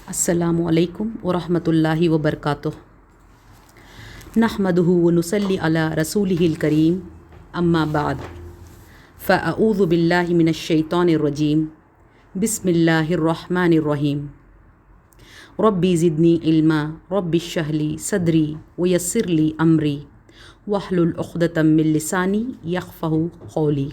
السلام علیکم ورحمۃ اللہ وبرکاتہ۔ نحمدہ ونصلی علی رسولہ الکریم، اما بعد، فاعوذ باللہ من الشیطان الرجیم، بسم اللہ الرحمن الرحیم۔ ربی زدنی علما، رب اشرح لی صدری ویسر لی امری واحلل عقدۃ من لسانی یفقہوا قولی۔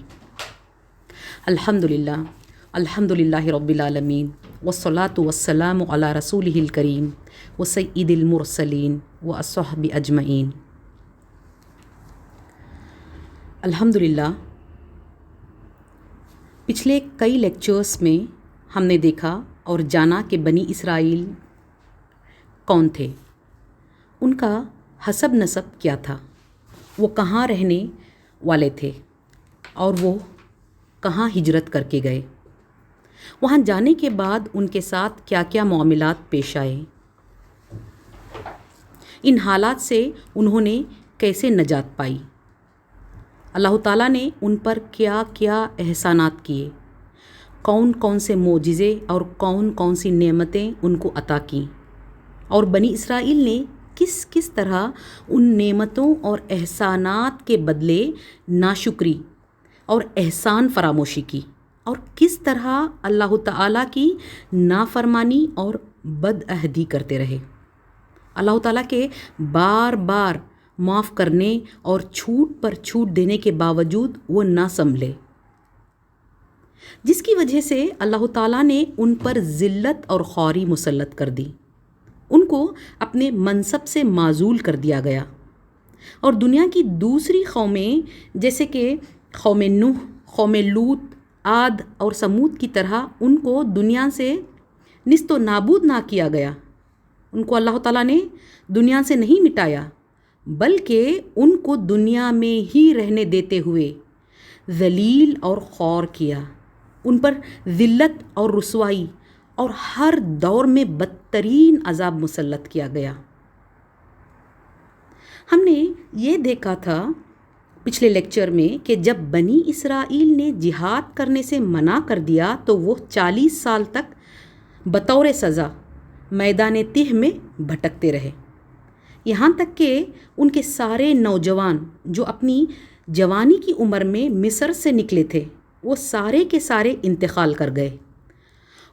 الحمد للہ رب العالمین، والصلاة والسلام علی رسولہ الکریم وسید المرسلین واصحابہ اجمعین۔ الحمدللہ، پچھلے کئی لیکچرز میں ہم نے دیکھا اور جانا کہ بنی اسرائیل کون تھے، ان کا حسب نسب کیا تھا، وہ کہاں رہنے والے تھے اور وہ کہاں ہجرت کر کے گئے، وہاں جانے کے بعد ان کے ساتھ کیا کیا معاملات پیش آئے، ان حالات سے انہوں نے کیسے نجات پائی، اللہ تعالیٰ نے ان پر کیا کیا احسانات کیے، کون کون سے معجزے اور کون کون سی نعمتیں ان کو عطا کیں، اور بنی اسرائیل نے کس کس طرح ان نعمتوں اور احسانات کے بدلے ناشکری اور احسان فراموشی کی، اور کس طرح اللہ تعالیٰ کی نافرمانی اور بدعہدی کرتے رہے۔ اللہ تعالیٰ کے بار بار معاف کرنے اور چھوٹ پر چھوٹ دینے کے باوجود وہ نہ سنبھلے، جس کی وجہ سے اللہ تعالیٰ نے ان پر ذلت اور خواری مسلط کر دی، ان کو اپنے منصب سے معزول کر دیا گیا، اور دنیا کی دوسری قومیں جیسے کہ قوم نوح، قوم لوط، عاد اور سمود کی طرح ان کو دنیا سے نیست و نابود نہ کیا گیا، ان کو اللہ تعالیٰ نے دنیا سے نہیں مٹایا، بلکہ ان کو دنیا میں ہی رہنے دیتے ہوئے ذلیل اور خوار کیا، ان پر ذلت اور رسوائی اور ہر دور میں بدترین عذاب مسلط کیا گیا۔ ہم نے یہ دیکھا تھا پچھلے لیکچر میں کہ جب بنی اسرائیل نے جہاد کرنے سے منع کر دیا تو وہ 40 سال تک بطور سزا میدان تہ میں بھٹکتے رہے، یہاں تک کہ ان کے سارے نوجوان جو اپنی جوانی کی عمر میں مصر سے نکلے تھے وہ سارے کے سارے انتقال کر گئے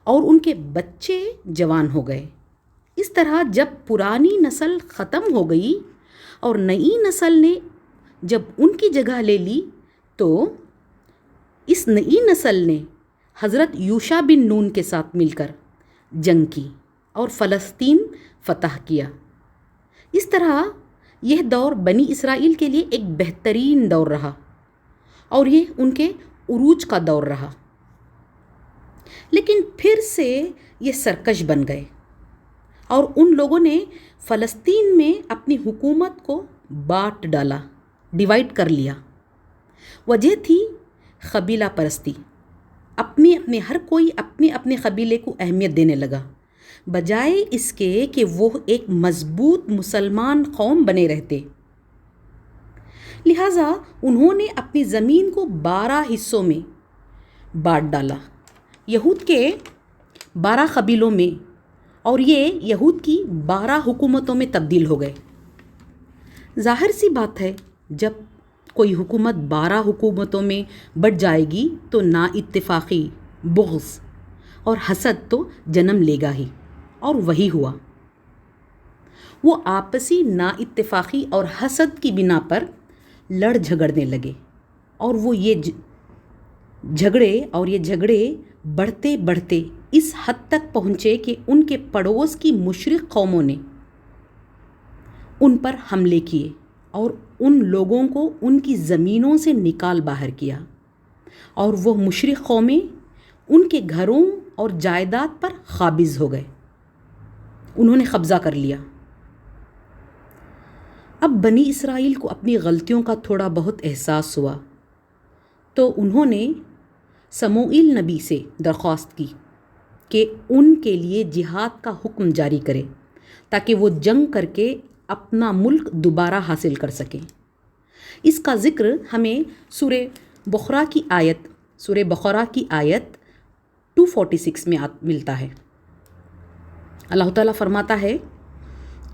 اور ان کے بچے جوان ہو گئے۔ اس طرح جب پرانی نسل ختم ہو گئی اور نئی نسل نے جب ان کی جگہ لے لی تو اس نئی نسل نے حضرت یوشع بن نون کے ساتھ مل کر جنگ کی اور فلسطین فتح کیا۔ اس طرح یہ دور بنی اسرائیل کے لیے ایک بہترین دور رہا اور یہ ان کے عروج کا دور رہا، لیکن پھر سے یہ سرکش بن گئے اور ان لوگوں نے فلسطین میں اپنی حکومت کو بانٹ ڈالا، ڈیوائڈ کر لیا۔ وجہ تھی قبیلہ پرستی، ہر کوئی اپنے اپنے قبیلے کو اہمیت دینے لگا، بجائے اس کے کہ وہ ایک مضبوط مسلمان قوم بنے رہتے۔ لہٰذا انہوں نے اپنی زمین کو 12 حصوں میں بانٹ ڈالا، یہود کے 12 قبیلوں میں، اور یہ یہود کی 12 حکومتوں میں تبدیل ہو گئے۔ ظاہر سی بات ہے، جب کوئی حکومت 12 حکومتوں میں بٹ جائے گی تو نا اتفاقی، بغض اور حسد تو جنم لے گا ہی، اور وہی ہوا۔ وہ آپسی نا اتفاقی اور حسد کی بنا پر لڑ جھگڑنے لگے، اور یہ جھگڑے بڑھتے بڑھتے اس حد تک پہنچے کہ ان کے پڑوس کی مشرک قوموں نے ان پر حملے کیے اور ان لوگوں کو ان کی زمینوں سے نکال باہر کیا، اور وہ مشرک قومیں ان کے گھروں اور جائیداد پر قابض ہو گئے، انہوں نے قبضہ کر لیا۔ اب بنی اسرائیل کو اپنی غلطیوں کا تھوڑا بہت احساس ہوا تو انہوں نے سموئیل نبی سے درخواست کی کہ ان کے لیے جہاد کا حکم جاری کرے تاکہ وہ جنگ کر کے اپنا ملک دوبارہ حاصل کر سکیں۔ اس کا ذکر ہمیں سورہ بقرہ کی آیت 246 میں ملتا ہے۔ اللہ تعالیٰ فرماتا ہے،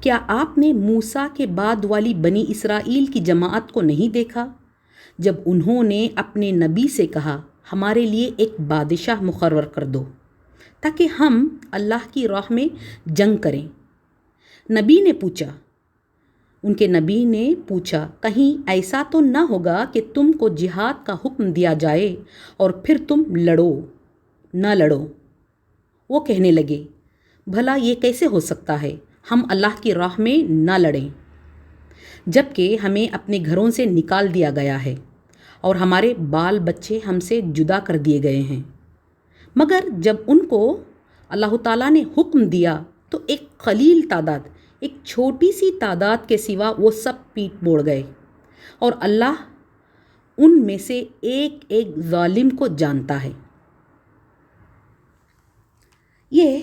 کیا آپ نے موسیٰ کے بعد والی بنی اسرائیل کی جماعت کو نہیں دیکھا جب انہوں نے اپنے نبی سے کہا ہمارے لیے ایک بادشاہ مقرر کر دو تاکہ ہم اللہ کی راہ میں جنگ کریں؟ ان کے نبی نے پوچھا کہیں ایسا تو نہ ہوگا کہ تم کو جہاد کا حکم دیا جائے اور پھر تم نہ لڑو؟ وہ کہنے لگے، بھلا یہ کیسے ہو سکتا ہے، ہم اللہ کی راہ میں نہ لڑیں جبکہ ہمیں اپنے گھروں سے نکال دیا گیا ہے اور ہمارے بال بچے ہم سے جدا کر دیے گئے ہیں؟ مگر جب ان کو اللہ تعالیٰ نے حکم دیا تو ایک قلیل تعداد، ایک چھوٹی سی تعداد کے سوا وہ سب پیٹ موڑ گئے، اور اللہ ان میں سے ایک ایک ظالم کو جانتا ہے۔ یہ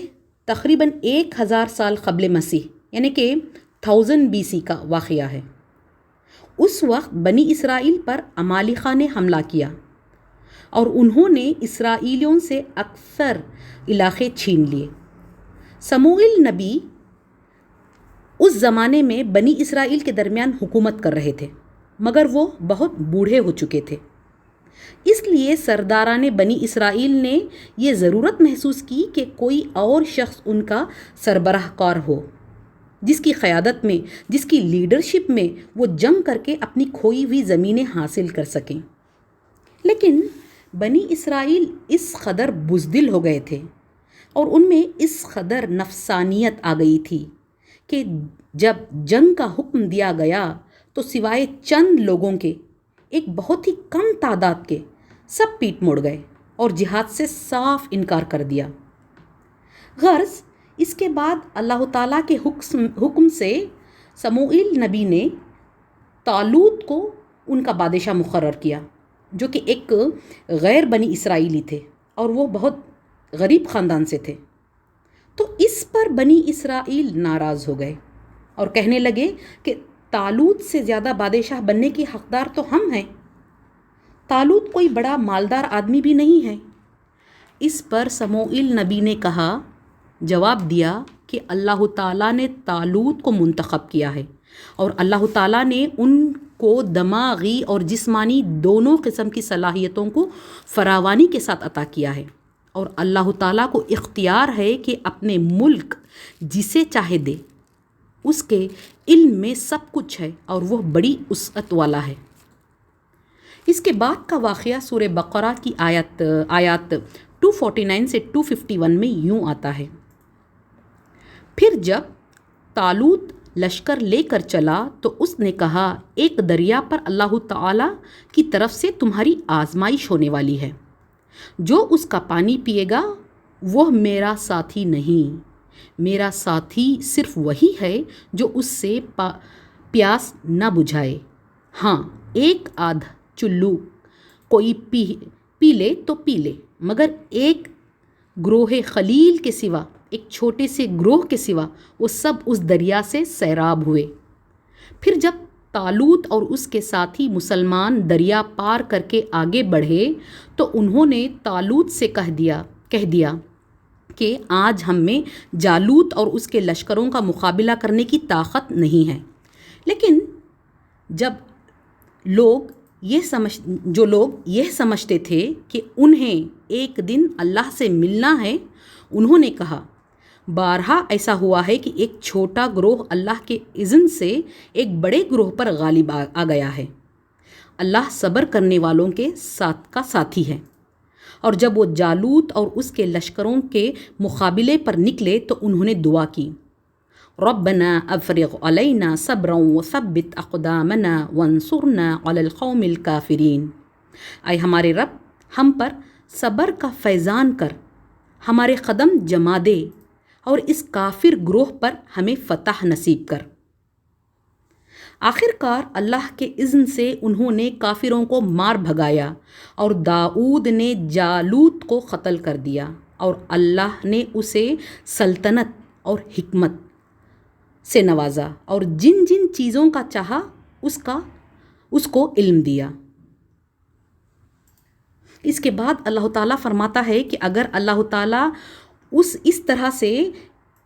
تقریباً 1000 سال قبل مسیح یعنی کہ 1000 BC کا واقعہ ہے۔ اس وقت بنی اسرائیل پر عمالقہ نے حملہ کیا اور انہوں نے اسرائیلیوں سے اکثر علاقے چھین لیے۔ سموئیل نبی اس زمانے میں بنی اسرائیل کے درمیان حکومت کر رہے تھے، مگر وہ بہت بوڑھے ہو چکے تھے۔ اس لیے سرداران بنی اسرائیل نے یہ ضرورت محسوس کی کہ کوئی اور شخص ان کا سربراہ کار ہو، جس کی قیادت میں، جس کی لیڈرشپ میں وہ جنگ کر کے اپنی کھوئی ہوئی زمینیں حاصل کر سکیں۔ لیکن بنی اسرائیل اس قدر بزدل ہو گئے تھے اور ان میں اس قدر نفسانیت آ گئی تھی کہ جب جنگ کا حکم دیا گیا تو سوائے چند لوگوں کے، ایک بہت ہی کم تعداد کے، سب پیٹ موڑ گئے اور جہاد سے صاف انکار کر دیا۔ غرض اس کے بعد اللہ تعالیٰ کے حکم سے سموئیل نبی نے طالوت کو ان کا بادشاہ مقرر کیا، جو کہ ایک غیر بنی اسرائیلی تھے اور وہ بہت غریب خاندان سے تھے۔ تو اس پر بنی اسرائیل ناراض ہو گئے اور کہنے لگے کہ طالوت سے زیادہ بادشاہ بننے کی حقدار تو ہم ہیں، طالوت کوئی بڑا مالدار آدمی بھی نہیں ہے۔ اس پر سموئیل نبی نے جواب دیا کہ اللہ تعالیٰ نے طالوت کو منتخب کیا ہے اور اللہ تعالیٰ نے ان کو دماغی اور جسمانی دونوں قسم کی صلاحیتوں کو فراوانی کے ساتھ عطا کیا ہے، اور اللہ تعالیٰ کو اختیار ہے کہ اپنے ملک جسے چاہے دے۔ اس کے علم میں سب کچھ ہے اور وہ بڑی وسعت والا ہے۔ اس کے بعد کا واقعہ سورہ بقرہ کی آیات 249 سے 251 میں یوں آتا ہے، پھر جب طالوت لشکر لے کر چلا تو اس نے کہا، ایک دریا پر اللہ تعالیٰ کی طرف سے تمہاری آزمائش ہونے والی ہے، جو اس کا پانی پیے گا وہ میرا ساتھی نہیں، میرا ساتھی صرف وہی ہے جو اس سے پیاس نہ بجھائے۔ ہاں، ایک آدھ چلو کوئی پی لے تو پی لے، مگر ایک گروہ خلیل کے سوا، ایک چھوٹے سے گروہ کے سوا وہ سب اس دریا سے سیراب ہوئے۔ پھر جب طالوت اور اس کے ساتھی مسلمان دریا پار کر کے آگے بڑھے تو انہوں نے طالوت سے کہہ دیا کہ آج ہم میں جالوت اور اس کے لشکروں کا مقابلہ کرنے کی طاقت نہیں ہے۔ لیکن جو لوگ یہ سمجھتے تھے کہ انہیں ایک دن اللہ سے ملنا ہے، انہوں نے کہا، بارہا ایسا ہوا ہے کہ ایک چھوٹا گروہ اللہ کے اذن سے ایک بڑے گروہ پر غالب آ گیا ہے۔ اللہ صبر کرنے والوں کے ساتھ کا ساتھی ہے۔ اور جب وہ جالوت اور اس کے لشکروں کے مقابلے پر نکلے تو انہوں نے دعا کی، ربنا افرغ علینا صبرا وثبت اقدامنا وانصرنا علی القوم الکافرین۔ اے ہمارے رب، ہم پر صبر کا فیضان کر، ہمارے قدم جما دے اور اس کافر گروہ پر ہمیں فتح نصیب کر۔ آخر کار اللہ کے اذن سے انہوں نے کافروں کو مار بھگایا اور داؤد نے جالوت کو قتل کر دیا، اور اللہ نے اسے سلطنت اور حکمت سے نوازا اور جن جن چیزوں کا چاہا اس کو علم دیا۔ اس کے بعد اللہ تعالیٰ فرماتا ہے کہ اگر اللہ تعالیٰ اس طرح سے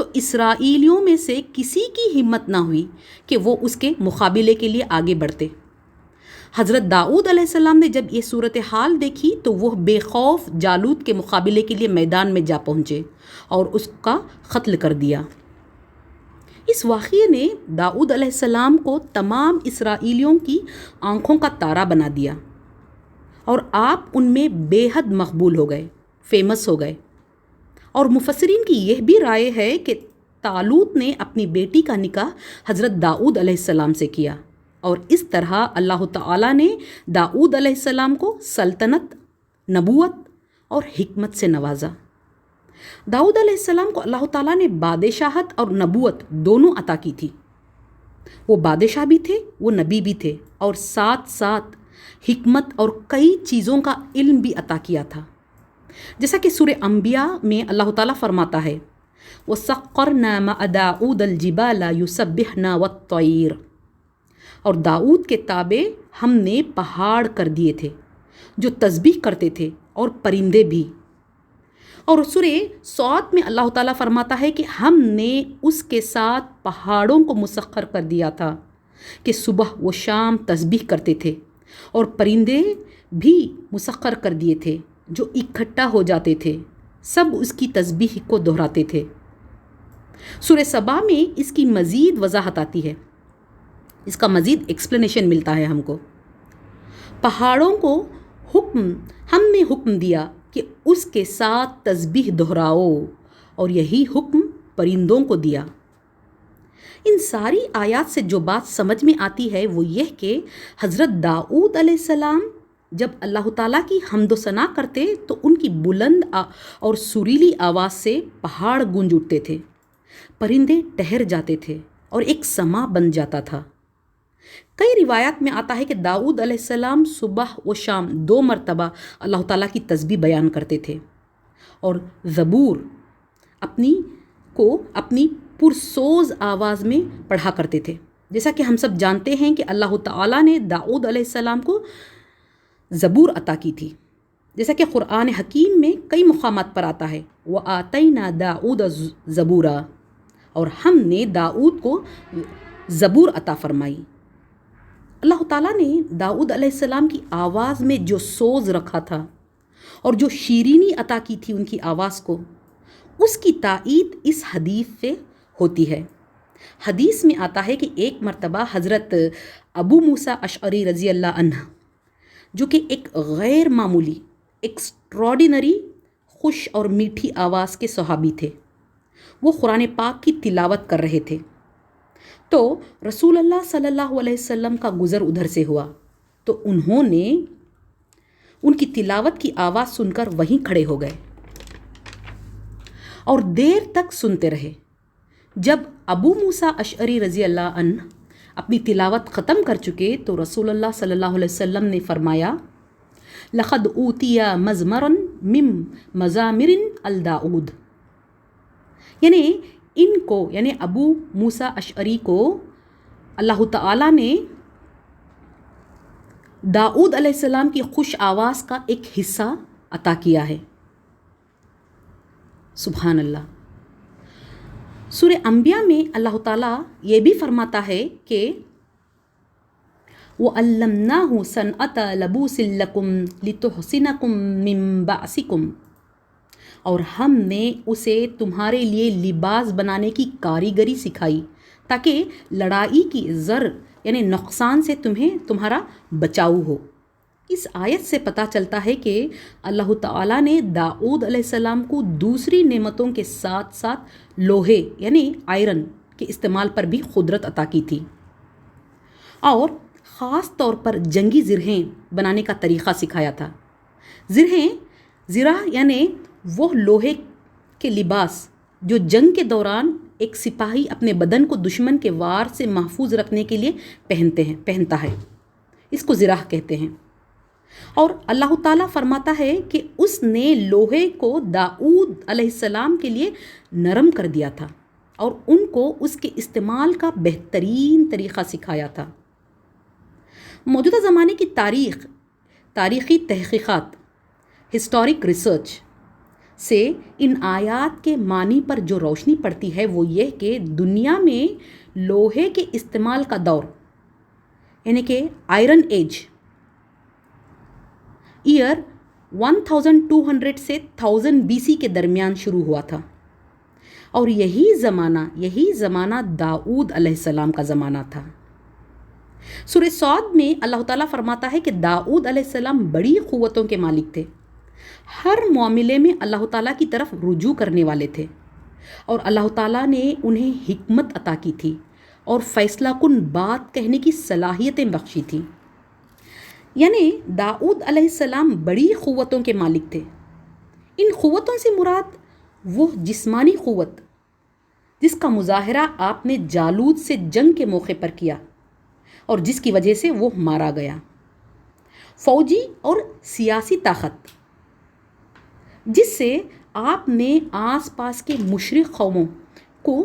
تو اسرائیلیوں میں سے کسی کی ہمت نہ ہوئی کہ وہ اس کے مقابلے کے لیے آگے بڑھتے۔ حضرت داؤد علیہ السلام نے جب یہ صورتحال دیکھی تو وہ بے خوف جالوت کے مقابلے کے لیے میدان میں جا پہنچے اور اس کا قتل کر دیا۔ اس واقعے نے داؤد علیہ السلام کو تمام اسرائیلیوں کی آنکھوں کا تارا بنا دیا اور آپ ان میں بے حد مقبول ہو گئے، فیمس ہو گئے۔ اور مفسرین کی یہ بھی رائے ہے کہ طالوت نے اپنی بیٹی کا نکاح حضرت داؤد علیہ السلام سے کیا، اور اس طرح اللہ تعالیٰ نے داؤد علیہ السلام کو سلطنت، نبوت اور حکمت سے نوازا۔ داؤد علیہ السلام کو اللہ تعالیٰ نے بادشاہت اور نبوت دونوں عطا کی تھی۔ وہ بادشاہ بھی تھے، وہ نبی بھی تھے، اور ساتھ ساتھ حکمت اور کئی چیزوں کا علم بھی عطا کیا تھا، جیسا کہ سورہ انبیاء میں اللہ تعالیٰ فرماتا ہے وَسَخَّرْنَا مَعَ دَاؤُودَ الْجِبَالَ يُسَبِّحْنَ وَالطَّيْرَ، اور داؤد کے تابع ہم نے پہاڑ کر دیے تھے جو تسبیح کرتے تھے، اور پرندے بھی۔ اور سورہ صاد میں اللہ تعالیٰ فرماتا ہے کہ ہم نے اس کے ساتھ پہاڑوں کو مسخر کر دیا تھا کہ صبح و شام تسبیح کرتے تھے، اور پرندے بھی مسخر کر دیے تھے جو اکٹھا ہو جاتے تھے، سب اس کی تسبیح کو دہراتے تھے۔ سورہ سبا میں اس کی مزید وضاحت آتی ہے، اس کا مزید ایکسپلینیشن ملتا ہے ہم کو۔ پہاڑوں کو ہم نے حکم دیا کہ اس کے ساتھ تسبیح دہراؤ، اور یہی حکم پرندوں کو دیا۔ ان ساری آیات سے جو بات سمجھ میں آتی ہے وہ یہ کہ حضرت داؤد علیہ السلام جب اللہ تعالیٰ کی حمد و ثنا کرتے تو ان کی بلند اور سریلی آواز سے پہاڑ گونج اٹھتے تھے، پرندے ٹہر جاتے تھے، اور ایک سما بن جاتا تھا۔ کئی روایات میں آتا ہے کہ داؤد علیہ السلام صبح و شام 2 مرتبہ اللہ تعالیٰ کی تسبیح بیان کرتے تھے، اور زبور اپنی پرسوز آواز میں پڑھا کرتے تھے۔ جیسا کہ ہم سب جانتے ہیں کہ اللہ تعالیٰ نے داؤد علیہ السلام کو زبور عطا کی تھی، جیسا کہ قرآن حکیم میں کئی مقامات پر آتا ہے وَآتَيْنَا دَاؤُدَ زَبُورًا، اور ہم نے داؤد کو زبور عطا فرمائی۔ اللہ تعالیٰ نے داؤد علیہ السلام کی آواز میں جو سوز رکھا تھا اور جو شیرینی عطا کی تھی ان کی آواز کو، اس کی تائید اس حدیث سے ہوتی ہے۔ حدیث میں آتا ہے کہ ایک مرتبہ حضرت ابو موسیٰ اشعری رضی اللہ عنہ، جو کہ ایک غیر معمولی، ایکسٹراڈینری خوش اور میٹھی آواز کے صحابی تھے، وہ قرآن پاک کی تلاوت کر رہے تھے، تو رسول اللہ صلی اللہ علیہ وسلم کا گزر ادھر سے ہوا، تو انہوں نے ان کی تلاوت کی آواز سن کر وہیں کھڑے ہو گئے اور دیر تک سنتے رہے۔ جب ابو موسیٰ اشعری رضی اللہ عنہ اپنی تلاوت ختم کر چکے تو رسول اللہ صلی اللہ علیہ وسلم نے فرمایا لقد اوتیا مزمرا من مزامر الداؤد، یعنی ان کو، یعنی ابو موسیٰ اشعری کو اللہ تعالیٰ نے داؤد علیہ السلام کی خوش آواز کا ایک حصہ عطا کیا ہے۔ سبحان اللہ۔ سورہ انبیاء میں اللہ تعالیٰ یہ بھی فرماتا ہے کہ وَعَلَّمْنَاهُ صَنْعَةَ لَبُوسٍ لَكُمْ لِتُحْصِنَكُمْ مِنْ بَأْسِكُمْ، اور ہم نے اسے تمہارے لیے لباس بنانے کی کاریگری سکھائی تاکہ لڑائی کی زر یعنی نقصان سے تمہارا بچاؤ ہو۔ اس آیت سے پتہ چلتا ہے کہ اللہ تعالیٰ نے داؤد علیہ السلام کو دوسری نعمتوں کے ساتھ ساتھ لوہے یعنی آئرن کے استعمال پر بھی قدرت عطا کی تھی، اور خاص طور پر جنگی زرہیں بنانے کا طریقہ سکھایا تھا۔ زرہ یعنی وہ لوہے کے لباس جو جنگ کے دوران ایک سپاہی اپنے بدن کو دشمن کے وار سے محفوظ رکھنے کے لیے پہنتا ہے، اس کو زرہ کہتے ہیں۔ اور اللہ تعالیٰ فرماتا ہے کہ اس نے لوہے کو داؤد علیہ السلام کے لیے نرم کر دیا تھا اور ان کو اس کے استعمال کا بہترین طریقہ سکھایا تھا۔ موجودہ زمانے کی تاریخی تحقیقات، ہسٹورک ریسرچ سے ان آیات کے معنی پر جو روشنی پڑتی ہے وہ یہ کہ دنیا میں لوہے کے استعمال کا دور یعنی کہ آئرن ایج ایئر 1200 سے 1000 BC کے درمیان شروع ہوا تھا، اور یہی زمانہ داؤد علیہ السلام کا زمانہ تھا۔ سورہ صاد میں اللہ تعالیٰ فرماتا ہے کہ داؤد علیہ السلام بڑی قوتوں کے مالک تھے، ہر معاملے میں اللہ تعالیٰ کی طرف رجوع کرنے والے تھے، اور اللہ تعالیٰ نے انہیں حکمت عطا کی تھی اور فیصلہ کن بات کہنے کی صلاحیتیں بخشی تھیں۔ یعنی داؤد علیہ السلام بڑی قوتوں کے مالک تھے۔ ان قوتوں سے مراد وہ جسمانی قوت جس کا مظاہرہ آپ نے جالوت سے جنگ کے موقع پر کیا اور جس کی وجہ سے وہ مارا گیا، فوجی اور سیاسی طاقت جس سے آپ نے آس پاس کے مشرک قوموں کو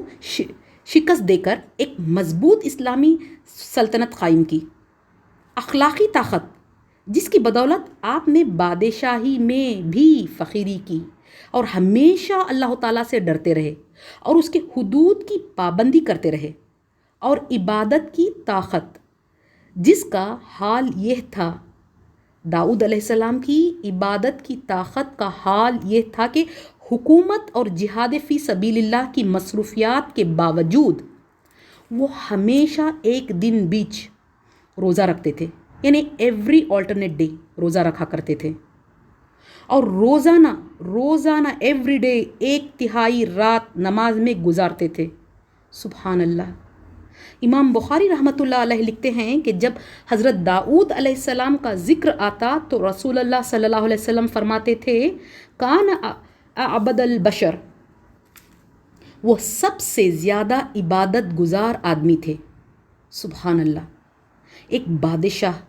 شکست دے کر ایک مضبوط اسلامی سلطنت قائم کی، اخلاقی طاقت جس کی بدولت آپ نے بادشاہی میں بھی فخری کی اور ہمیشہ اللہ تعالیٰ سے ڈرتے رہے اور اس کے حدود کی پابندی کرتے رہے، اور عبادت کی طاقت جس کا حال یہ تھا، داؤد علیہ السلام کی عبادت کی طاقت کا حال یہ تھا کہ حکومت اور جہاد فی سبیل اللہ کی مصروفیات کے باوجود وہ ہمیشہ ایک دن بیچ روزہ رکھتے تھے، یعنی ایوری آلٹرنیٹ ڈے روزہ رکھا کرتے تھے، اور روزانہ ایوری ڈے 1/3 رات نماز میں گزارتے تھے۔ سبحان اللہ۔ امام بخاری رحمۃ اللہ علیہ لکھتے ہیں کہ جب حضرت داؤد علیہ السلام کا ذکر آتا تو رسول اللہ صلی اللہ علیہ وسلم فرماتے تھے کان اعبد البشر، وہ سب سے زیادہ عبادت گزار آدمی تھے۔ سبحان اللہ۔ ایک بادشاہ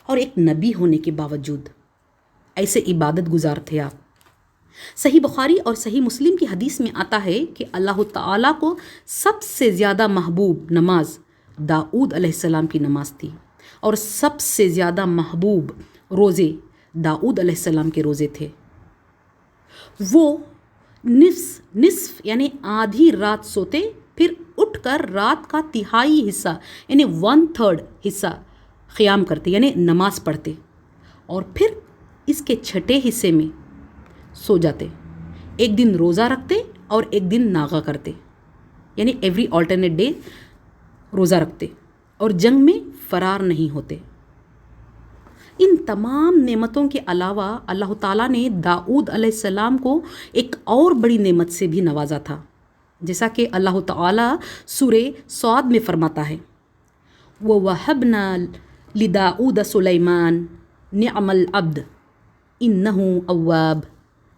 اور ایک نبی ہونے کے باوجود ایسے عبادت گزار تھے آپ۔ صحیح بخاری اور صحیح مسلم کی حدیث میں آتا ہے کہ اللہ تعالیٰ کو سب سے زیادہ محبوب نماز داؤد علیہ السلام کی نماز تھی، اور سب سے زیادہ محبوب روزے داؤد علیہ السلام کے روزے تھے۔ وہ نصف یعنی آدھی رات سوتے، پھر اٹھ کر رات کا تہائی حصہ یعنی 1/3 حصہ قیام کرتے یعنی نماز پڑھتے، اور پھر اس کے چھٹے حصے میں سو جاتے۔ ایک دن روزہ رکھتے اور ایک دن ناغہ کرتے، یعنی ایوری آلٹرنیٹ ڈے روزہ رکھتے اور جنگ میں فرار نہیں ہوتے۔ ان تمام نعمتوں کے علاوہ اللہ تعالیٰ نے داؤد علیہ السلام کو ایک اور بڑی نعمت سے بھی نوازا تھا، جیسا کہ اللہ تعالیٰ سورہ صاد میں فرماتا ہے وَوَهَبْنَا لِدَاؤُودَ سُلَيْمَانَ نِعْمَ الْعَبْدُ إِنَّهُ أَوَّابٌ،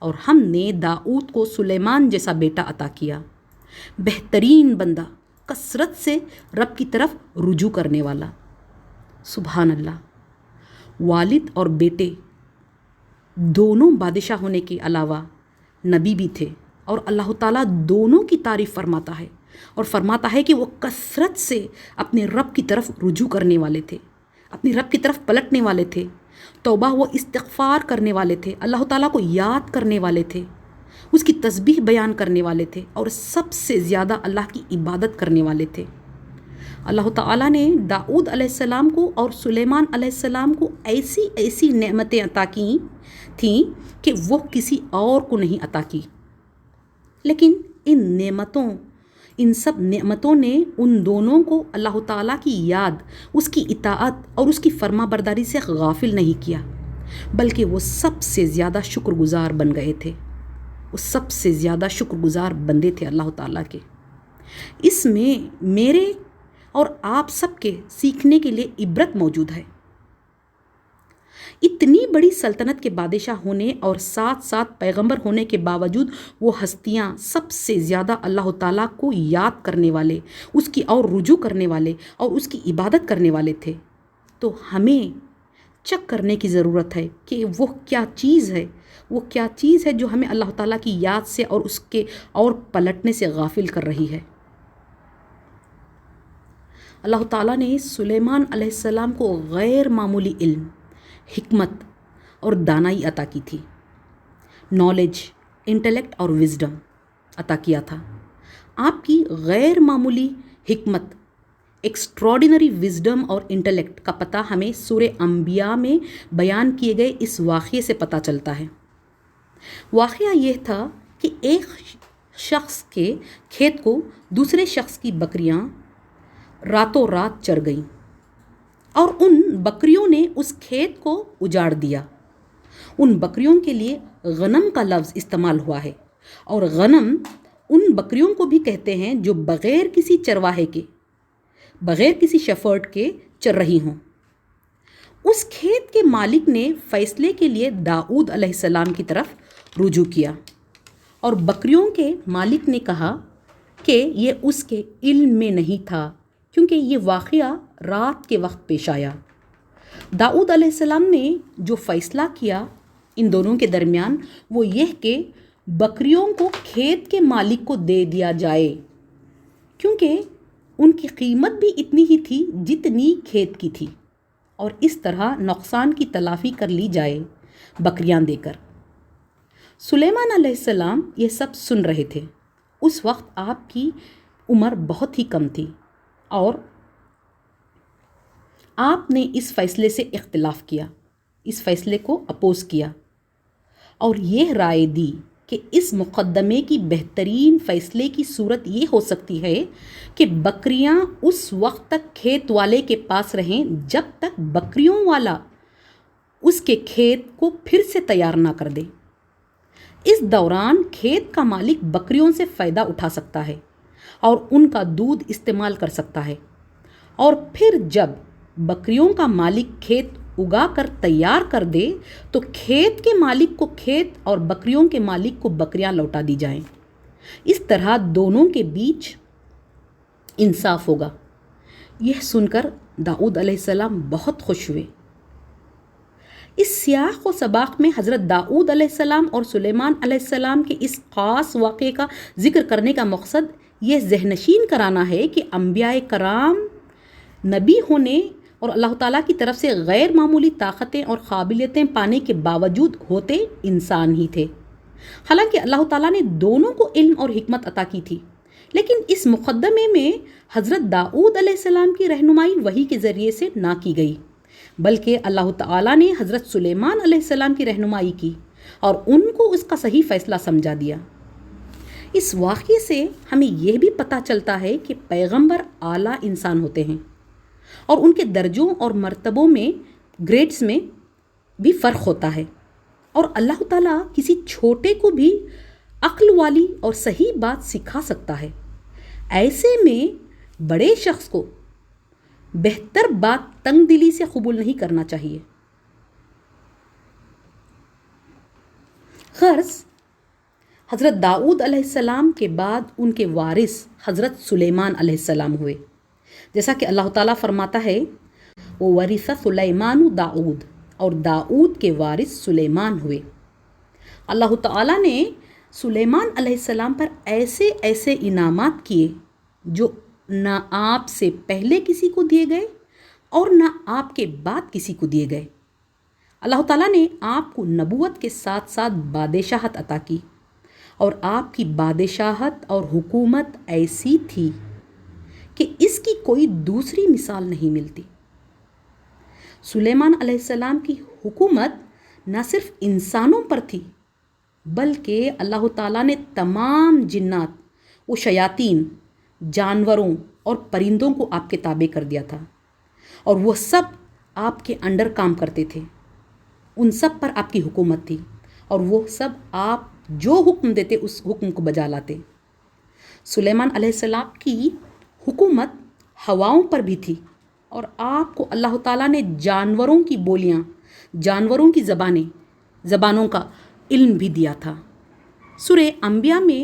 اور ہم نے داؤد کو سلیمان جیسا بیٹا عطا کیا، بہترین بندہ، کثرت سے رب کی طرف رجوع کرنے والا۔ سبحان اللہ۔ والد اور بیٹے دونوں بادشاہ ہونے کے علاوہ نبی بھی تھے، اور اللہ تعالیٰ دونوں کی تعریف فرماتا ہے اور فرماتا ہے کہ وہ کثرت سے اپنے رب کی طرف رجوع کرنے والے تھے، اپنے رب کی طرف پلٹنے والے تھے، توبہ و استغفار کرنے والے تھے، اللہ تعالیٰ کو یاد کرنے والے تھے، اس کی تسبیح بیان کرنے والے تھے، اور سب سے زیادہ اللہ کی عبادت کرنے والے تھے۔ اللہ تعالیٰ نے داؤد علیہ السلام کو اور سلیمان علیہ السلام کو ایسی نعمتیں عطا کی تھیں کہ وہ کسی اور کو نہیں عطا کی، لیکن ان سب نعمتوں نے ان دونوں کو اللہ تعالیٰ کی یاد، اس کی اطاعت اور اس کی فرما برداری سے غافل نہیں کیا، بلکہ وہ سب سے زیادہ شکر گزار بن گئے تھے، وہ سب سے زیادہ شکر گزار بندے تھے اللہ تعالیٰ کے۔ اس میں میرے اور آپ سب کے سیکھنے کے لیے عبرت موجود ہے۔ اتنی بڑی سلطنت کے بادشاہ ہونے اور ساتھ ساتھ پیغمبر ہونے کے باوجود وہ ہستیاں سب سے زیادہ اللہ تعالیٰ کو یاد کرنے والے، اس کی اور رجوع کرنے والے اور اس کی عبادت کرنے والے تھے۔ تو ہمیں چیک کرنے کی ضرورت ہے کہ وہ کیا چیز ہے جو ہمیں اللہ تعالیٰ کی یاد سے اور اس کے اور پلٹنے سے غافل کر رہی ہے۔ اللہ تعالیٰ نے سلیمان علیہ السلام کو غیر معمولی علم، حکمت اور دانائی عطا کی تھی۔ نالج انٹلیکٹ اور وزڈم عطا کیا تھا۔ آپ کی غیر معمولی حکمت، ایکسٹراڈینری وزڈم اور انٹلیکٹ کا پتہ ہمیں سورہ انبیاء میں بیان کیے گئے اس واقعے سے پتہ چلتا ہے۔ واقعہ یہ تھا کہ ایک شخص کے کھیت کو دوسرے شخص کی بکریاں راتوں رات چر گئیں اور ان بکریوں نے اس کھیت کو اجاڑ دیا۔ ان بکریوں کے لیے غنم کا لفظ استعمال ہوا ہے، اور غنم ان بکریوں کو بھی کہتے ہیں جو بغیر کسی چرواہے کے، بغیر کسی شیفرڈ کے چر رہی ہوں۔ اس کھیت کے مالک نے فیصلے کے لیے داؤد علیہ السلام کی طرف رجوع کیا، اور بکریوں کے مالک نے کہا کہ یہ اس کے علم میں نہیں تھا، کیونکہ یہ واقعہ رات کے وقت پیش آیا۔ داؤد علیہ السلام نے جو فیصلہ کیا ان دونوں کے درمیان وہ یہ کہ بکریوں کو کھیت کے مالک کو دے دیا جائے، کیونکہ ان کی قیمت بھی اتنی ہی تھی جتنی کھیت کی تھی، اور اس طرح نقصان کی تلافی کر لی جائے بکریاں دے کر۔ سلیمان علیہ السلام یہ سب سن رہے تھے۔ اس وقت آپ کی عمر بہت ہی کم تھی، اور آپ نے اس فیصلے سے اختلاف کیا، اس فیصلے کو اپوز کیا، اور یہ رائے دی کہ اس مقدمے کی بہترین فیصلے کی صورت یہ ہو سکتی ہے کہ بکریاں اس وقت تک کھیت والے کے پاس رہیں جب تک بکریوں والا اس کے کھیت کو پھر سے تیار نہ کر دے۔ اس دوران کھیت کا مالک بکریوں سے فائدہ اٹھا سکتا ہے اور ان کا دودھ استعمال کر سکتا ہے، اور پھر جب بکریوں کا مالک کھیت اگا کر تیار کر دے تو کھیت کے مالک کو کھیت اور بکریوں کے مالک کو بکریاں لوٹا دی جائیں۔ اس طرح دونوں کے بیچ انصاف ہوگا۔ یہ سن کر داؤد علیہ السلام بہت خوش ہوئے۔ اس سیاق و سباق میں حضرت داؤد علیہ السلام اور سلیمان علیہ السلام کے اس خاص واقعے کا ذکر کرنے کا مقصد یہ ذہنشین کرانا ہے کہ انبیاء کرام نبی ہونے اور اللہ تعالیٰ کی طرف سے غیر معمولی طاقتیں اور قابلیتیں پانے کے باوجود ہوتے انسان ہی تھے۔ حالانکہ اللہ تعالیٰ نے دونوں کو علم اور حکمت عطا کی تھی، لیکن اس مقدمے میں حضرت داؤد علیہ السلام کی رہنمائی وحی کے ذریعے سے نہ کی گئی، بلکہ اللہ تعالیٰ نے حضرت سلیمان علیہ السلام کی رہنمائی کی اور ان کو اس کا صحیح فیصلہ سمجھا دیا۔ اس واقعے سے ہمیں یہ بھی پتہ چلتا ہے کہ پیغمبر اعلیٰ انسان ہوتے ہیں، اور ان کے درجوں اور مرتبوں میں، گریڈز میں بھی فرق ہوتا ہے، اور اللہ تعالیٰ کسی چھوٹے کو بھی عقل والی اور صحیح بات سکھا سکتا ہے۔ ایسے میں بڑے شخص کو بہتر بات تنگ دلی سے قبول نہیں کرنا چاہیے۔ غرض حضرت داؤد علیہ السلام کے بعد ان کے وارث حضرت سلیمان علیہ السلام ہوئے، جیسا کہ اللہ تعالیٰ فرماتا ہے وَوَرِثَ سُلَيْمَانُ داؤد، اور داؤد کے وارث سلیمان ہوئے۔ اللہ تعالیٰ نے سلیمان علیہ السلام پر ایسے ایسے انعامات کیے جو نہ آپ سے پہلے کسی کو دیے گئے اور نہ آپ کے بعد کسی کو دیے گئے۔ اللہ تعالیٰ نے آپ کو نبوت کے ساتھ ساتھ بادشاہت عطا کی، اور آپ کی بادشاہت اور حکومت ایسی تھی کہ اس کی کوئی دوسری مثال نہیں ملتی۔ سلیمان علیہ السلام کی حکومت نہ صرف انسانوں پر تھی، بلکہ اللہ تعالیٰ نے تمام جنات و شیاطین، جانوروں اور پرندوں کو آپ کے تابع کر دیا تھا، اور وہ سب آپ کے انڈر کام کرتے تھے۔ ان سب پر آپ کی حکومت تھی، اور وہ سب آپ جو حکم دیتے اس حکم کو بجا لاتے۔ سلیمان علیہ السلام کی حکومت ہواؤں پر بھی تھی، اور آپ کو اللہ تعالیٰ نے جانوروں کی بولیاں، جانوروں کی زبانوں کا علم بھی دیا تھا۔ سورہ انبیاء میں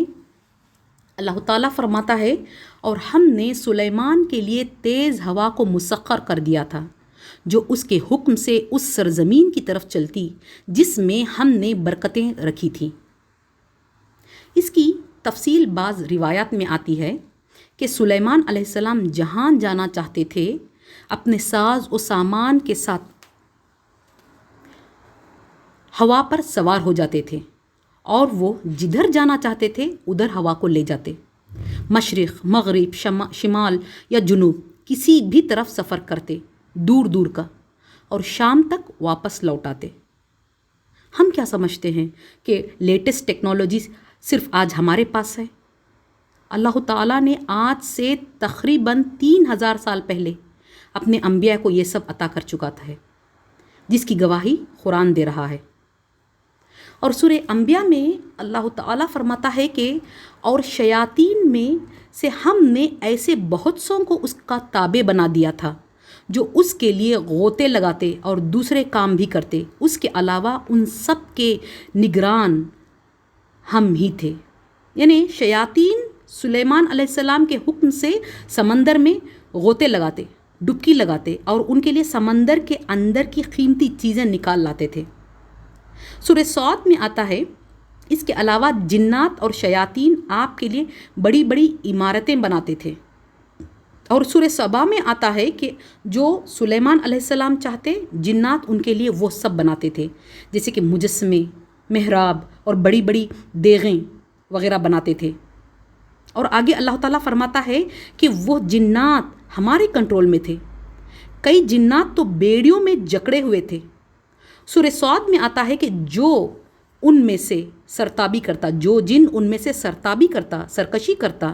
اللہ تعالیٰ فرماتا ہے اور ہم نے سلیمان کے لیے تیز ہوا کو مسخر کر دیا تھا جو اس کے حکم سے اس سرزمین کی طرف چلتی جس میں ہم نے برکتیں رکھی تھیں۔ اس کی تفصیل بعض روایات میں آتی ہے کہ سلیمان علیہ السلام جہاں جانا چاہتے تھے اپنے ساز و سامان کے ساتھ ہوا پر سوار ہو جاتے تھے اور وہ جدھر جانا چاہتے تھے ادھر ہوا کو لے جاتے، مشرق، مغرب، شمال یا جنوب، کسی بھی طرف سفر کرتے دور دور کا، اور شام تک واپس لوٹ آتے۔ ہم کیا سمجھتے ہیں کہ لیٹسٹ ٹیکنالوجی صرف آج ہمارے پاس ہے؟ اللہ تعالیٰ نے آج سے تقریباً 3000 سال پہلے اپنے انبیاء کو یہ سب عطا کر چکا ہے، جس کی گواہی قرآن دے رہا ہے۔ اور سورہ انبیاء میں اللہ تعالیٰ فرماتا ہے کہ اور شیاطین میں سے ہم نے ایسے بہت سوں کو اس کا تابع بنا دیا تھا جو اس کے لیے غوطے لگاتے اور دوسرے کام بھی کرتے، اس کے علاوہ ان سب کے نگران ہم ہی تھے۔ یعنی شیاطین سلیمان علیہ السلام کے حکم سے سمندر میں غوطے لگاتے، ڈبکی لگاتے اور ان کے لیے سمندر کے اندر کی قیمتی چیزیں نکال لاتے تھے۔ سورہ صاد میں آتا ہے اس کے علاوہ جنات اور شیاطین آپ کے لیے بڑی بڑی عمارتیں بناتے تھے۔ اور سورہ سبا میں آتا ہے کہ جو سلیمان علیہ السلام چاہتے جنات ان کے لیے وہ سب بناتے تھے، جیسے کہ مجسمے، محراب اور بڑی بڑی دیغیں وغیرہ بناتے تھے۔ اور آگے اللہ تعالیٰ فرماتا ہے کہ وہ جنات ہمارے کنٹرول میں تھے، کئی جنات تو بیڑیوں میں جکڑے ہوئے تھے۔ سورہ صاد میں آتا ہے کہ جو ان میں سے سرتابی کرتا، جو جن ان میں سے سرتابی کرتا، سرکشی کرتا،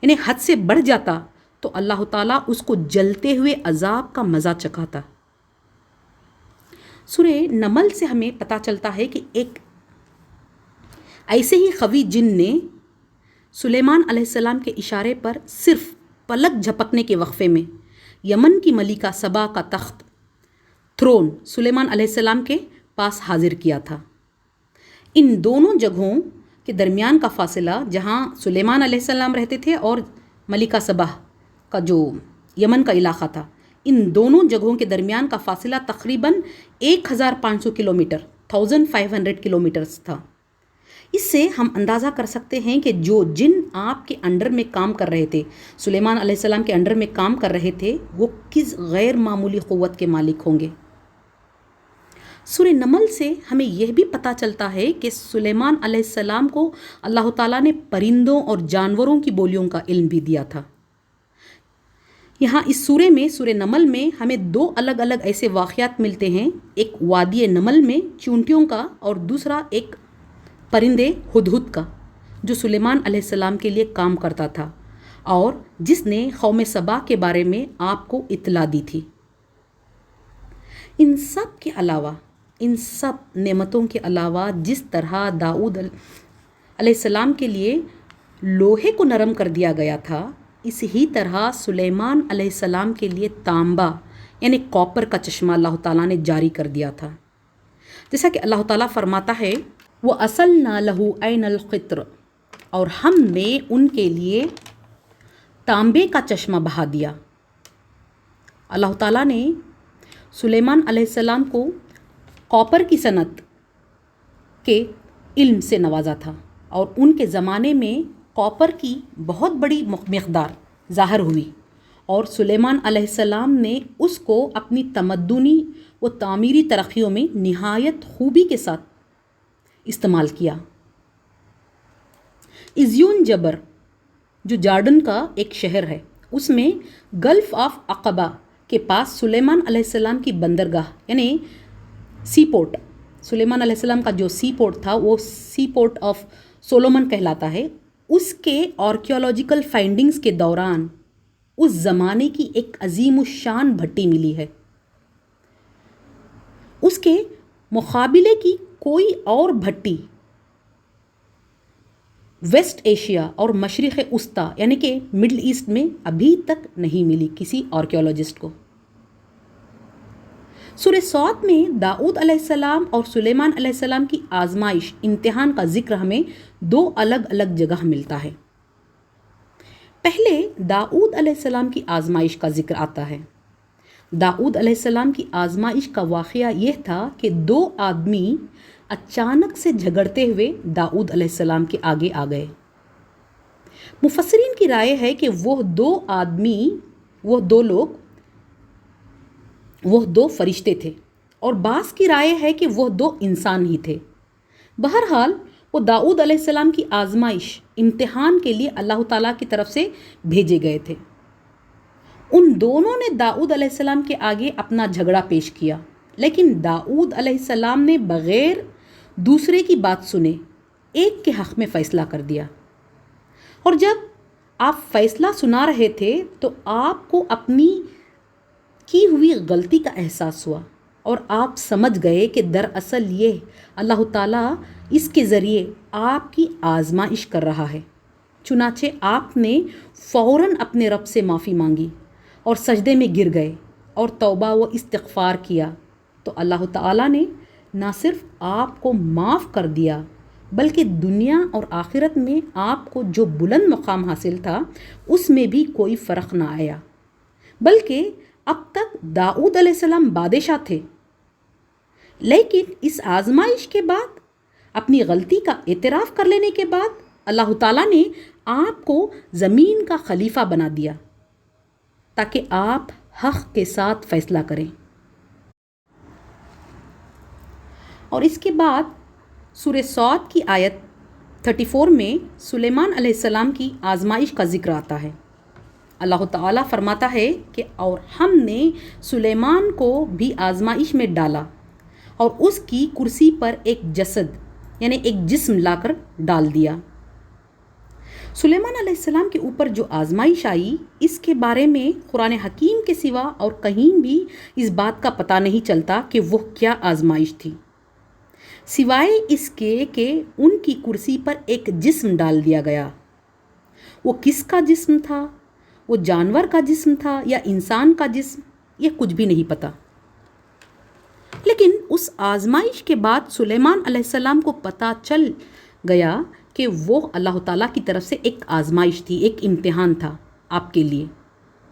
یعنی حد سے بڑھ جاتا، تو اللہ تعالیٰ اس کو جلتے ہوئے عذاب کا مزہ چکھاتا۔ سورہ نمل سے ہمیں پتہ چلتا ہے کہ ایک ایسے ہی قوی جن نے سلیمان علیہ السلام کے اشارے پر صرف پلک جھپکنے کے وقفے میں یمن کی ملکہ سبا کا تخت، تھرون، سلیمان علیہ السلام کے پاس حاضر کیا تھا۔ ان دونوں جگہوں کے درمیان کا فاصلہ، جہاں سلیمان علیہ السلام رہتے تھے اور ملکہ سبا کا جو یمن کا علاقہ تھا، ان دونوں جگہوں کے درمیان کا فاصلہ تقریباً 1500 کلومیٹر 1500 کلومیٹرز تھا۔ اس سے ہم اندازہ کر سکتے ہیں کہ جو جن آپ کے انڈر میں کام کر رہے تھے، سلیمان علیہ السلام کے انڈر میں کام کر رہے تھے، وہ کس غیر معمولی قوت کے مالک ہوں گے۔ سورہ نمل سے ہمیں یہ بھی پتہ چلتا ہے کہ سلیمان علیہ السلام کو اللہ تعالیٰ نے پرندوں اور جانوروں کی بولیوں کا علم بھی دیا تھا۔ یہاں اس سورہ میں، سورہ نمل میں، ہمیں 2 الگ الگ ایسے واقعات ملتے ہیں، ایک وادی نمل میں چونٹیوں کا اور دوسرا ایک پرندے ہدہد کا، جو سلیمان علیہ السلام کے لیے کام کرتا تھا اور جس نے قوم سبا کے بارے میں آپ کو اطلاع دی تھی۔ ان سب کے علاوہ، ان سب نعمتوں کے علاوہ، جس طرح داؤد علیہ السلام کے لیے لوہے کو نرم کر دیا گیا تھا، اسی طرح سلیمان علیہ السلام کے لیے تانبا یعنی کاپر کا چشمہ اللہ تعالیٰ نے جاری کر دیا تھا۔ جیسا کہ اللہ تعالیٰ فرماتا ہے وَأَصَلْنَا لَهُ عَيْنَ الْقِطْرِ، اور ہم نے ان کے لیے تانبے کا چشمہ بہا دیا۔ اللہ تعالیٰ نے سلیمان علیہ السلام کو کاپر کی صنعت کے علم سے نوازا تھا، اور ان کے زمانے میں کاپر کی بہت بڑی مقدار ظاہر ہوئی، اور سلیمان علیہ السلام نے اس کو اپنی تمدنی و تعمیری ترقیوں میں نہایت خوبی کے ساتھ استعمال کیا۔ ازیون جبر، جو جارڈن کا ایک شہر ہے، اس میں گلف آف عقبہ کے پاس سلیمان علیہ السلام کی بندرگاہ یعنی سی پورٹ، سلیمان علیہ السلام کا جو سی پورٹ تھا وہ سی پورٹ آف سولومن کہلاتا ہے۔ اس کے آرکیولوجیکل فائنڈنگز کے دوران اس زمانے کی ایک عظیم الشان بھٹی ملی ہے۔ اس کے مقابلے کی کوئی اور بھٹی ویسٹ ایشیا اور مشرق وسطیٰ یعنی کہ مڈل ایسٹ میں ابھی تک نہیں ملی کسی آرکیولوجسٹ کو۔ سورہ صاد میں داؤد علیہ السلام اور سلیمان علیہ السلام کی آزمائش، امتحان کا ذکر ہمیں 2 الگ الگ جگہ ملتا ہے۔ پہلے داؤد علیہ السلام کی آزمائش کا ذکر آتا ہے۔ داؤد علیہ السلام کی آزمائش کا واقعہ یہ تھا کہ 2 آدمی اچانک سے جھگڑتے ہوئے داؤد علیہ السلام کے آگے آ گئے۔ مفسرین کی رائے ہے کہ وہ 2 فرشتے تھے، اور بعض کی رائے ہے کہ وہ 2 انسان ہی تھے۔ بہرحال وہ داؤد علیہ السلام کی آزمائش امتحان کے لیے اللہ تعالیٰ کی طرف سے بھیجے گئے تھے۔ ان دونوں نے داؤد علیہ السلام کے آگے اپنا جھگڑا پیش کیا، لیکن داؤد علیہ السلام نے بغیر دوسرے کی بات سنے ایک کے حق میں فیصلہ کر دیا۔ اور جب آپ فیصلہ سنا رہے تھے تو آپ کو اپنی کی ہوئی غلطی کا احساس ہوا، اور آپ سمجھ گئے کہ دراصل یہ اللہ تعالیٰ اس کے ذریعے آپ کی آزمائش کر رہا ہے۔ چنانچہ آپ نے فوراً اپنے رب سے معافی مانگی اور سجدے میں گر گئے اور توبہ و استغفار کیا، تو اللہ تعالیٰ نے نہ صرف آپ کو معاف کر دیا بلکہ دنیا اور آخرت میں آپ کو جو بلند مقام حاصل تھا اس میں بھی کوئی فرق نہ آیا، بلکہ اب تک داؤد علیہ السلام بادشاہ تھے، لیکن اس آزمائش کے بعد، اپنی غلطی کا اعتراف کر لینے کے بعد، اللہ تعالیٰ نے آپ کو زمین کا خلیفہ بنا دیا تاکہ آپ حق کے ساتھ فیصلہ کریں۔ اور اس کے بعد سورہ صاد کی آیت 34 میں سلیمان علیہ السلام کی آزمائش کا ذکر آتا ہے۔ اللہ تعالیٰ فرماتا ہے کہ اور ہم نے سلیمان کو بھی آزمائش میں ڈالا اور اس کی کرسی پر ایک جسد یعنی ایک جسم لا کر ڈال دیا۔ سلیمان علیہ السلام کے اوپر جو آزمائش آئی اس کے بارے میں قرآن حکیم کے سوا اور کہیں بھی اس بات کا پتہ نہیں چلتا کہ وہ کیا آزمائش تھی، سوائے اس کے کہ ان کی کرسی پر ایک جسم ڈال دیا گیا۔ وہ کس کا جسم تھا؟ وہ جانور کا جسم تھا یا انسان کا جسم؟ یہ کچھ بھی نہیں پتہ۔ لیکن اس آزمائش کے بعد سلیمان علیہ السلام کو پتہ چل گیا کہ وہ اللہ تعالیٰ کی طرف سے ایک آزمائش تھی، ایک امتحان تھا آپ کے لیے،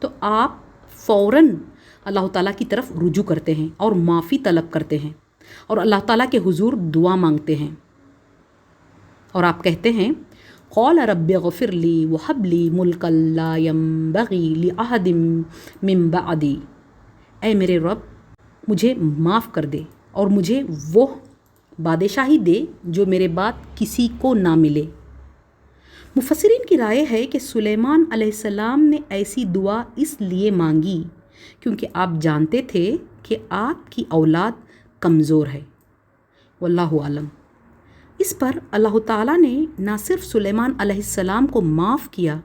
تو آپ فوراً اللہ تعالیٰ کی طرف رجوع کرتے ہیں اور معافی طلب کرتے ہیں اور اللہ تعالیٰ کے حضور دعا مانگتے ہیں، اور آپ کہتے ہیں قال رب اغفر لی وہب لی ملکا لا ینبغی لأحد من بعدی، اے میرے رب مجھے معاف کر دے اور مجھے وہ بادشاہی دے جو میرے بعد کسی کو نہ ملے۔ مفسرین کی رائے ہے کہ سلیمان علیہ السلام نے ایسی دعا اس لیے مانگی کیونکہ آپ جانتے تھے کہ آپ کی اولاد کمزور ہے، واللہ عالم۔ اس پر اللہ تعالیٰ نے نہ صرف سلیمان علیہ السلام کو معاف کیا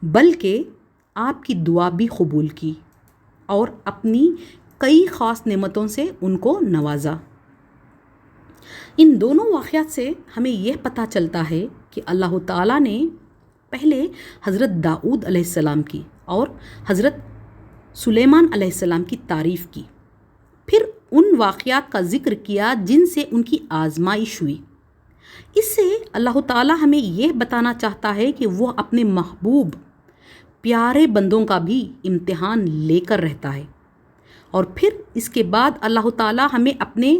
بلکہ آپ کی دعا بھی قبول کی اور اپنی کئی خاص نعمتوں سے ان کو نوازا۔ ان دونوں واقعات سے ہمیں یہ پتہ چلتا ہے کہ اللہ تعالیٰ نے پہلے حضرت داؤد علیہ السلام کی اور حضرت سلیمان علیہ السلام کی تعریف کی، پھر ان واقعات کا ذکر کیا جن سے ان کی آزمائش ہوئی۔ اس سے اللہ تعالیٰ ہمیں یہ بتانا چاہتا ہے کہ وہ اپنے محبوب پیارے بندوں کا بھی امتحان لے کر رہتا ہے، اور پھر اس کے بعد اللہ تعالیٰ ہمیں اپنے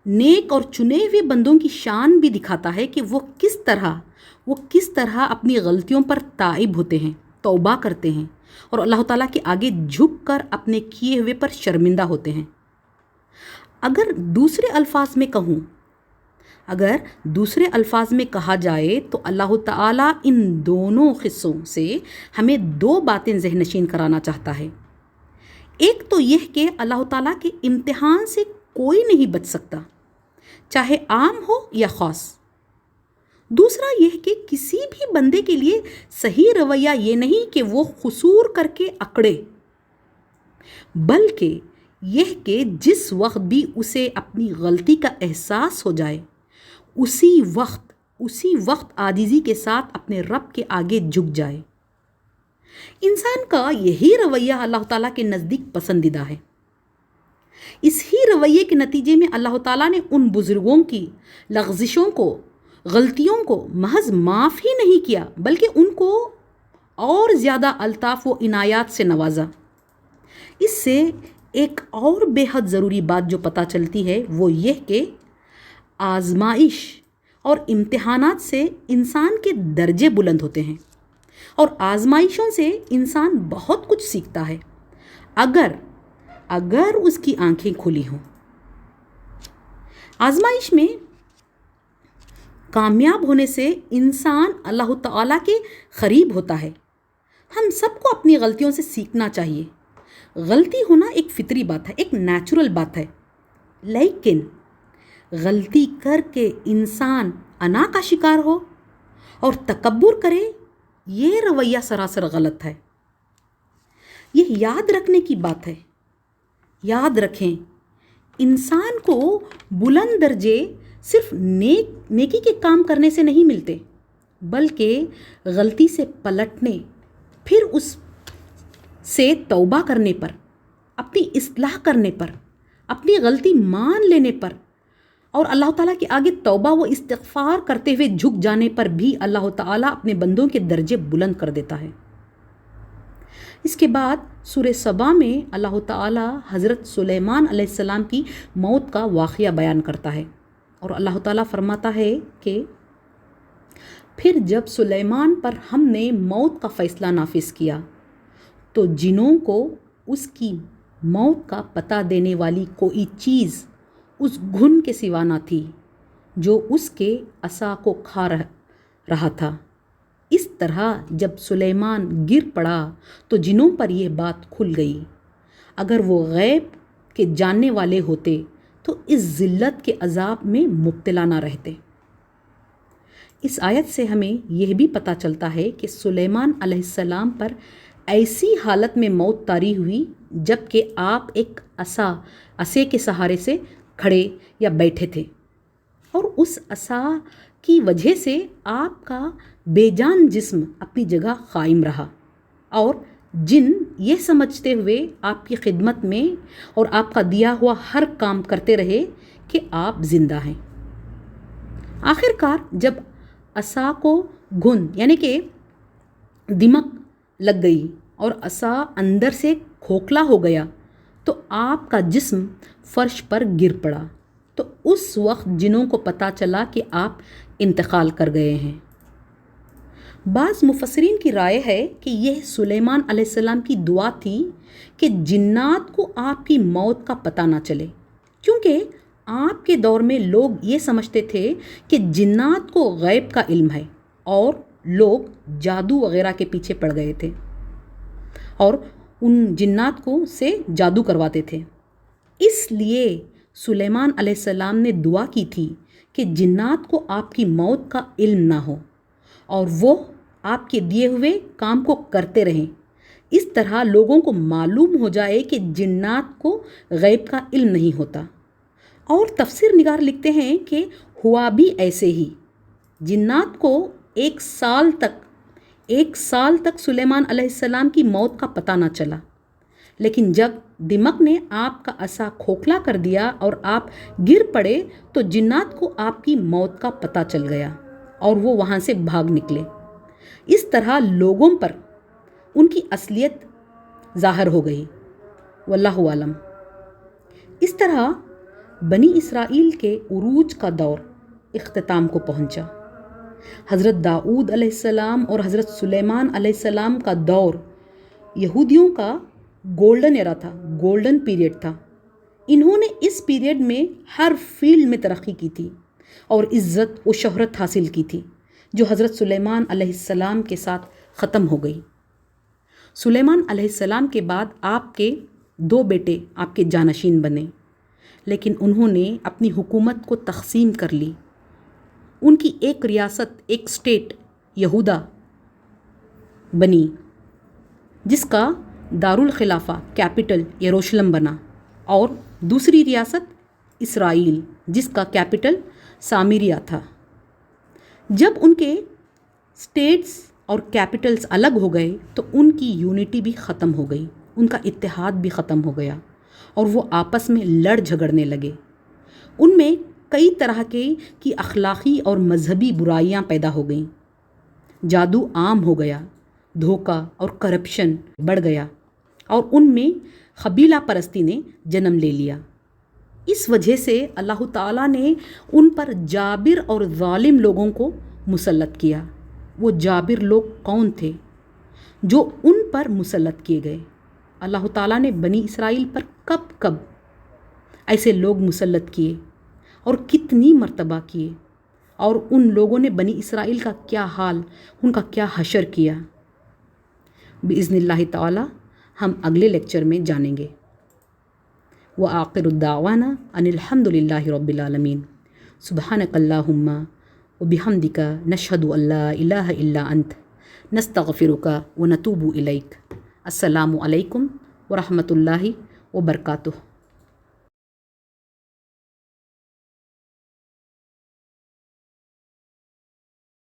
نیک اور چنے ہوئے بندوں کی شان بھی دکھاتا ہے کہ وہ کس طرح اپنی غلطیوں پر تائب ہوتے ہیں، توبہ کرتے ہیں اور اللہ تعالیٰ کے آگے جھک کر اپنے کیے ہوئے پر شرمندہ ہوتے ہیں۔ اگر دوسرے الفاظ میں کہا جائے تو اللہ تعالیٰ ان دونوں قصوں سے ہمیں دو باتیں ذہن نشین کرانا چاہتا ہے۔ ایک تو یہ کہ اللہ تعالیٰ کے امتحان سے کوئی نہیں بچ سکتا، چاہے عام ہو یا خاص۔ دوسرا یہ کہ کسی بھی بندے کے لیے صحیح رویہ یہ نہیں کہ وہ قصور کر کے اکڑے، بلکہ یہ کہ جس وقت بھی اسے اپنی غلطی کا احساس ہو جائے اسی وقت عاجزی کے ساتھ اپنے رب کے آگے جھک جائے۔ انسان کا یہی رویہ اللہ تعالیٰ کے نزدیک پسندیدہ ہے۔ اس ہی رویے کے نتیجے میں اللہ تعالیٰ نے ان بزرگوں کی لغزشوں کو، غلطیوں کو محض معاف ہی نہیں کیا بلکہ ان کو اور زیادہ الطاف و عنایات سے نوازا۔ اس سے ایک اور بے حد ضروری بات جو پتہ چلتی ہے وہ یہ کہ آزمائش اور امتحانات سے انسان کے درجے بلند ہوتے ہیں، اور آزمائشوں سے انسان بہت کچھ سیکھتا ہے اگر اس کی آنکھیں کھلی ہوں۔ آزمائش میں کامیاب ہونے سے انسان اللہ تعالیٰ کے قریب ہوتا ہے۔ ہم سب کو اپنی غلطیوں سے سیکھنا چاہیے۔ غلطی ہونا ایک فطری بات ہے، ایک نیچرل بات ہے، لیکن غلطی کر کے انسان انا کا شکار ہو اور تکبر کرے، یہ رویہ سراسر غلط ہے۔ یہ یاد رکھنے کی بات ہے۔ یاد رکھیں، انسان کو بلند درجے صرف نیکی کے کام کرنے سے نہیں ملتے، بلکہ غلطی سے پلٹنے، پھر اس سے توبہ کرنے پر، اپنی اصلاح کرنے پر، اپنی غلطی مان لینے پر اور اللہ تعالیٰ کے آگے توبہ و استغفار کرتے ہوئے جھک جانے پر بھی اللہ تعالیٰ اپنے بندوں کے درجے بلند کر دیتا ہے۔ اس کے بعد سورہ سبا میں اللہ تعالیٰ حضرت سلیمان علیہ السلام کی موت کا واقعہ بیان کرتا ہے، اور اللہ تعالیٰ فرماتا ہے کہ پھر جب سلیمان پر ہم نے موت کا فیصلہ نافذ کیا تو جنوں کو اس کی موت کا پتہ دینے والی کوئی چیز اس گھن کے سوا نہ تھی جو اس کے عصا کو کھا رہا تھا۔ اس طرح جب سلیمان گر پڑا تو جنوں پر یہ بات کھل گئی۔ اگر وہ غیب کے جاننے والے ہوتے تو اس ذلت کے عذاب میں مبتلا نہ رہتے۔ اس آیت سے ہمیں یہ بھی پتہ چلتا ہے کہ سلیمان علیہ السلام پر ایسی حالت میں موت طاری ہوئی جب کہ آپ ایک عصا کے سہارے سے کھڑے یا بیٹھے تھے، اور اس عصا کی وجہ سے آپ کا بے جان جسم اپنی جگہ قائم رہا، اور جن یہ سمجھتے ہوئے آپ کی خدمت میں اور آپ کا دیا ہوا ہر کام کرتے رہے کہ آپ زندہ ہیں۔ آخر کار جب عصا کو گھن یعنی کہ دمک لگ گئی اور عصا اندر سے کھوکھلا ہو گیا تو آپ کا جسم فرش پر گر پڑا، تو اس وقت جنوں کو پتہ چلا کہ آپ انتقال کر گئے ہیں۔ بعض مفسرین کی رائے ہے کہ یہ سلیمان علیہ السلام کی دعا تھی کہ جنات کو آپ کی موت کا پتہ نہ چلے، کیونکہ آپ کے دور میں لوگ یہ سمجھتے تھے کہ جنات کو غیب کا علم ہے، اور لوگ جادو وغیرہ کے پیچھے پڑ گئے تھے اور ان جنات کو سے جادو کرواتے تھے۔ اس لیے سلیمان علیہ السلام نے دعا کی تھی کہ جنات کو آپ کی موت کا علم نہ ہو اور وہ آپ کے دیے ہوئے کام کو کرتے رہیں۔ اس طرح لوگوں کو معلوم ہو جائے کہ جنات کو غیب کا علم نہیں ہوتا۔ اور تفسیر نگار لکھتے ہیں کہ ہوا بھی ایسے ہی۔ جنات کو ایک سال تک سلیمان علیہ السلام کی موت کا پتہ نہ چلا، لیکن جب دمک نے آپ کا عصا کھوکھلا کر دیا اور آپ گر پڑے تو جنات کو آپ کی موت کا پتہ چل گیا اور وہ وہاں سے بھاگ نکلے۔ اس طرح لوگوں پر ان کی اصلیت ظاہر ہو گئی، واللہ عالم۔ اس طرح بنی اسرائیل کے عروج کا دور اختتام کو پہنچا۔ حضرت داؤد علیہ السلام اور حضرت سلیمان علیہ السلام کا دور یہودیوں کا گولڈن ایرا تھا، گولڈن پیریڈ تھا۔ انہوں نے اس پیریڈ میں ہر فیلڈ میں ترقی کی تھی اور عزت و شہرت حاصل کی تھی، جو حضرت سلیمان علیہ السلام کے ساتھ ختم ہو گئی۔ سلیمان علیہ السلام کے بعد آپ کے 2 بیٹے آپ کے جانشین بنے، لیکن انہوں نے اپنی حکومت کو تقسیم کر لی۔ ان کی ایک ریاست، ایک اسٹیٹ یہودا بنی، جس کا دارالخلافہ کیپٹل یروشلم بنا، اور دوسری ریاست اسرائیل، جس کا کیپٹل سامریہ تھا۔ جب ان کے اسٹیٹس اور کیپٹلز الگ ہو گئے تو ان کی یونٹی بھی ختم ہو گئی، ان کا اتحاد بھی ختم ہو گیا، اور وہ آپس میں لڑ جھگڑنے لگے۔ ان میں کئی طرح کی اخلاقی اور مذہبی برائیاں پیدا ہو گئیں، جادو عام ہو گیا، دھوکہ اور کرپشن بڑھ گیا، اور ان میں قبیلہ پرستی نے جنم لے لیا۔ اس وجہ سے اللہ تعالیٰ نے ان پر جابر اور ظالم لوگوں کو مسلط کیا۔ وہ جابر لوگ کون تھے جو ان پر مسلط کیے گئے؟ اللہ تعالیٰ نے بنی اسرائیل پر کب ایسے لوگ مسلط کیے اور کتنی مرتبہ کیے؟ اور ان لوگوں نے بنی اسرائیل کا کیا حال، ان کا کیا حشر کیا، باذن اللہ تعالی ہم اگلے لیکچر میں جانیں گے۔ وآخر الدعوانا ان الحمد للہ رب العالمین۔ سبحانک اللہم وبحمدک نشہد ان لا الہ الا انت نستغفرک ونتوب الیک۔ السلام علیکم ورحمۃ اللہ وبرکاتہ۔